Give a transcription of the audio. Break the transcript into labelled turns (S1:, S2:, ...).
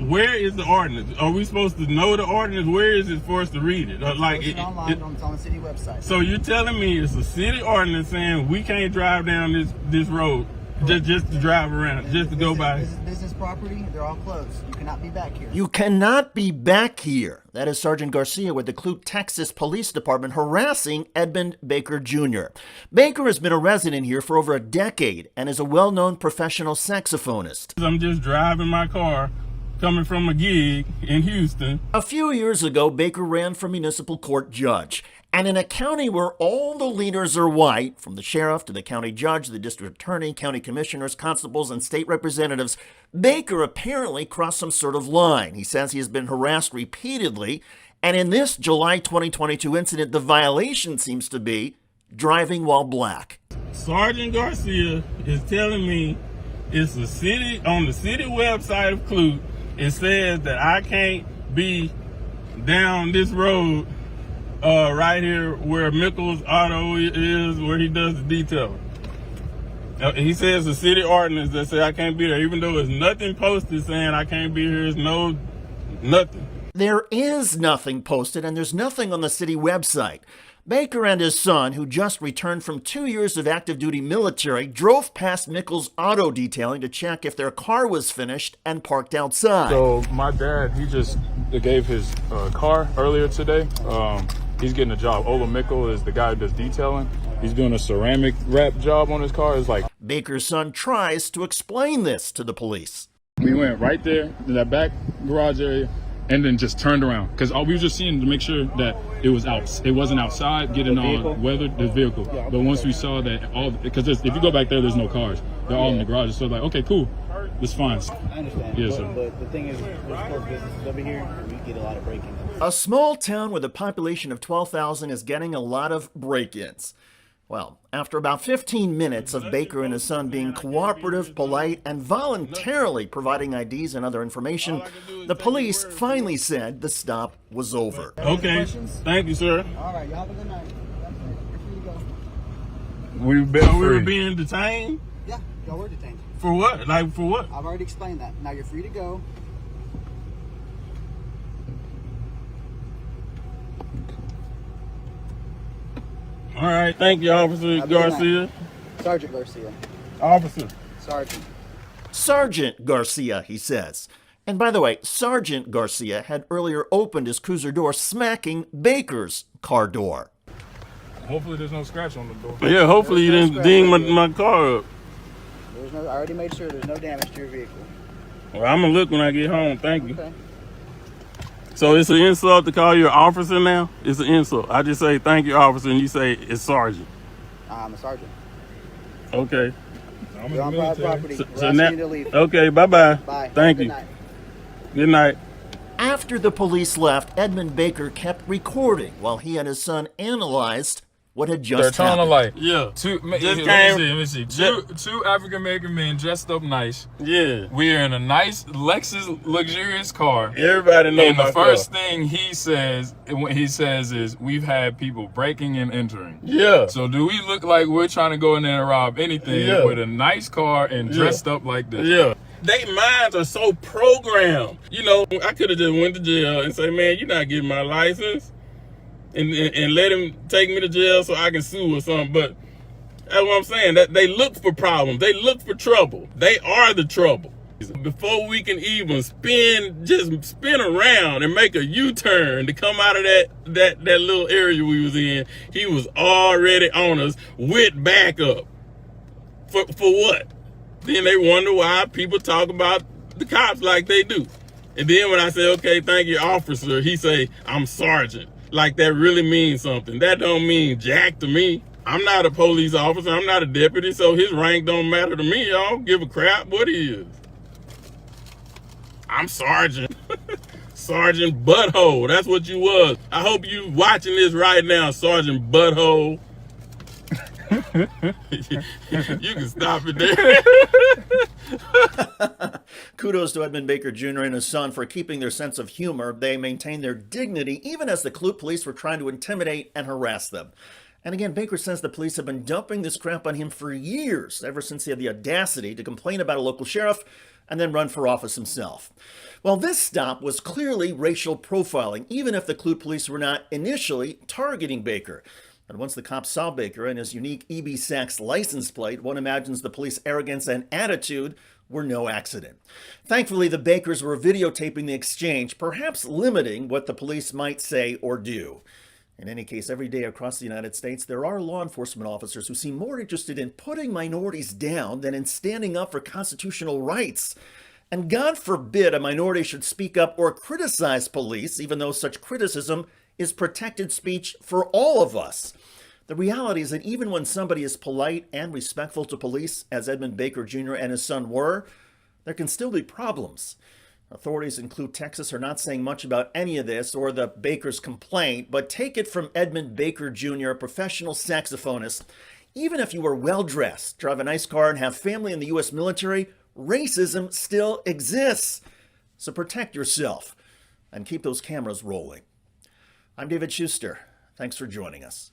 S1: where is the ordinance? Are we supposed to know the ordinance? Where is it for us to read it?
S2: It's online, it's on the city website.
S1: So you're telling me it's a city ordinance saying we can't drive down this road just to drive around, just to go by?
S2: This is business property. They're all closed. You cannot be back here.
S3: You cannot be back here. That is Sergeant Garcia with the Clute, Texas Police Department harassing Edmund Baker Jr. Baker has been a resident here for over a decade and is a well-known professional saxophonist.
S1: I'm just driving my car coming from a gig in Houston.
S3: A few years ago, Baker ran for municipal court judge. And in a county where all the leaders are white, from the sheriff to the county judge, the district attorney, county commissioners, constables, and state representatives, Baker apparently crossed some sort of line. He says he has been harassed repeatedly. And in this July 2022 incident, the violation seems to be driving while black.
S1: Sergeant Garcia is telling me it's a city, on the city website of Clute, it says that I can't be down this road right here where Mickles Auto is, where he does the detailing. He says the city ordinance that say I can't be there, even though there's nothing posted saying I can't be here. There's nothing.
S3: There is nothing posted, and there's nothing on the city website. Baker and his son, who just returned from 2 years of active duty military, drove past Mickles Auto Detailing to check if their car was finished and parked outside.
S4: So my dad, he just gave his car earlier today. He's getting a job. Ola Mickle is the guy who does detailing. He's doing a ceramic wrap job on his car. It's like
S3: Baker's son tries to explain this to the police.
S4: we went right there to that back garage area and then just turned around because we were just seeing to make sure that it was out. It wasn't outside getting all weathered, the vehicle. Yeah, but once we saw that because if you go back there, there's no cars. They're all in the garage. So like, okay, cool. It's fine.
S2: I understand.
S4: Yes,
S2: but the thing is, there's close businesses over here, and we get a lot of break-ins.
S3: A small town with a population of 12,000 is getting a lot of break-ins. Well, after about 15 minutes of Baker and his son being cooperative, polite, and voluntarily providing IDs and other information, the police finally said the stop was over.
S1: Okay, thank you, sir.
S2: All right, y'all have a good night.
S1: We were being detained?
S2: Yeah, y'all were detained.
S1: For what? Like, for what?
S2: I've already explained that. Now you're free to go.
S1: All right, thank you, Officer Garcia.
S2: Sergeant Garcia.
S1: Officer.
S2: Sergeant.
S3: Sergeant Garcia, he says. And by the way, Sergeant Garcia had earlier opened his cruiser door, smacking Baker's car door.
S4: hopefully there's no scratch on the door.
S1: Yeah, hopefully you didn't ding my car up.
S2: I already made sure there's no damage to your vehicle.
S1: Well, I'm gonna look when I get home. Thank you.
S2: Okay.
S1: So it's an insult to call you an officer now? It's an insult. I just say thank you, officer, and you say it's sergeant.
S2: I'm a sergeant.
S1: Okay.
S2: You're on private property.
S1: So now,
S2: you to leave.
S1: okay, bye-bye.
S2: Bye.
S1: Thank you.
S2: Good night.
S1: Good night.
S3: After the police left, Edmund Baker kept recording while he and his son analyzed what had just
S4: Turn on the
S3: happened.
S4: light.
S1: Yeah.
S4: Let me see. Two African American men dressed up nice.
S1: Yeah.
S4: We're in a nice Lexus luxurious car.
S1: Everybody knows
S4: And
S1: my
S4: the first
S1: car.
S4: thing he says is, we've had people breaking and entering.
S1: Yeah.
S4: So do we look like we're trying to go in there and rob anything with a nice car and dressed up like this?
S1: Yeah. They minds are so programmed. You know, I could have just went to jail and say, man, you're not getting my license. And let him take me to jail so I can sue or something. But that's what I'm saying. That they look for problems. They look for trouble. They are the trouble. Before we can even spin around and make a U-turn to come out of that little area we was in, he was already on us with backup. For what? Then they wonder why people talk about the cops like they do. And then when I say, okay, thank you, officer, he say, I'm sergeant. Like that really means something. That don't mean jack to me. I'm not a police officer. I'm not a deputy, so his rank don't matter to me. I don't give a crap what he is. I'm sergeant. Sergeant Butthole. That's what you was. I hope you watching this right now, Sergeant Butthole. You can stop it there.
S3: Kudos to Edmund Baker Jr. and his son for keeping their sense of humor. They maintained their dignity even as the Clute police were trying to intimidate and harass them. And again, Baker says the police have been dumping this crap on him for years, ever since he had the audacity to complain about a local sheriff and then run for office himself. Well, this stop was clearly racial profiling, even if the Clute police were not initially targeting Baker. And once the cops saw Baker and his unique EB Sachs license plate, one imagines the police arrogance and attitude were no accident. Thankfully, the Bakers were videotaping the exchange, perhaps limiting what the police might say or do. In any case, every day across the United States, there are law enforcement officers who seem more interested in putting minorities down than in standing up for constitutional rights. And God forbid a minority should speak up or criticize police, even though such criticism is protected speech for all of us. The reality is that even when somebody is polite and respectful to police, as Edmund Baker Jr. and his son were, there can still be problems. Authorities in Clute, Texas are not saying much about any of this or the Baker's complaint, but take it from Edmund Baker Jr., a professional saxophonist. Even if you are well-dressed, drive a nice car, and have family in the U.S. military, racism still exists. So protect yourself and keep those cameras rolling. I'm David Schuster. Thanks for joining us.